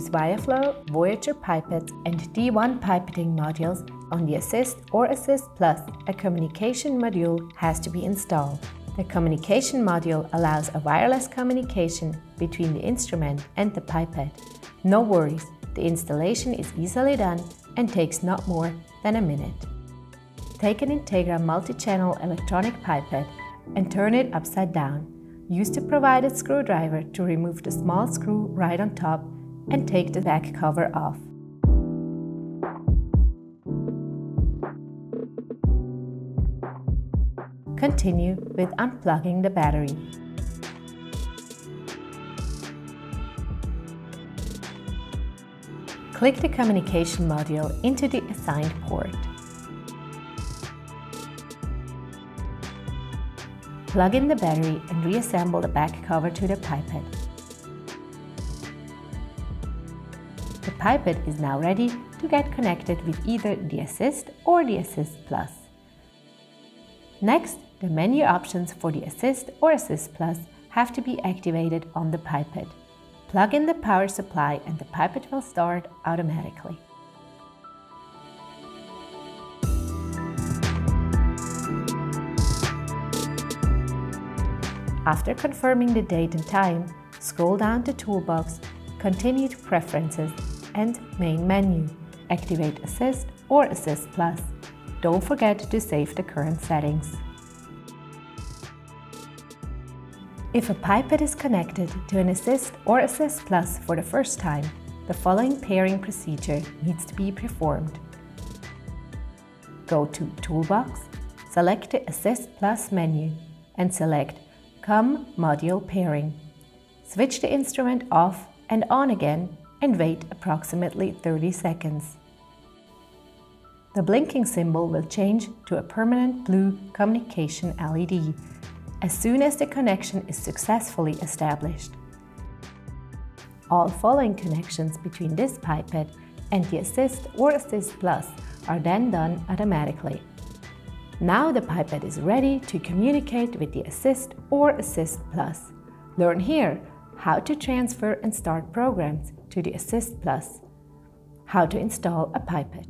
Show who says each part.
Speaker 1: use VIAFLO, VOYAGER pipettes and D1 pipetting modules on the Assist or Assist Plus, a communication module has to be installed. The communication module allows a wireless communication between the instrument and the pipette. No worries, the installation is easily done and takes not more than a minute. Take an Integra multi-channel electronic pipette and turn it upside down. Use the provided screwdriver to remove the small screw right on top and take the back cover off. Continue with unplugging the battery. Click the communication module into the assigned port. Plug in the battery and reassemble the back cover to the pipette. The pipette is now ready to get connected with either the Assist or the Assist Plus. Next, the menu options for the Assist or Assist Plus have to be activated on the pipette. Plug in the power supply and the pipette will start automatically. After confirming the date and time, scroll down to Toolbox, continue to Preferences and Main Menu. Activate Assist or Assist Plus. Don't forget to save the current settings. If a pipette is connected to an Assist or Assist Plus for the first time, the following pairing procedure needs to be performed. Go to Toolbox, select the Assist Plus menu and select ComModule pairing. Switch the instrument off and on again and wait approximately 30 seconds. The blinking symbol will change to a permanent blue communication LED as soon as the connection is successfully established. All following connections between this pipette and the Assist or Assist Plus are then done automatically. Now the pipette is ready to communicate with the Assist or Assist Plus. Learn here how to transfer and start programs to the Assist Plus, how to install a pipette.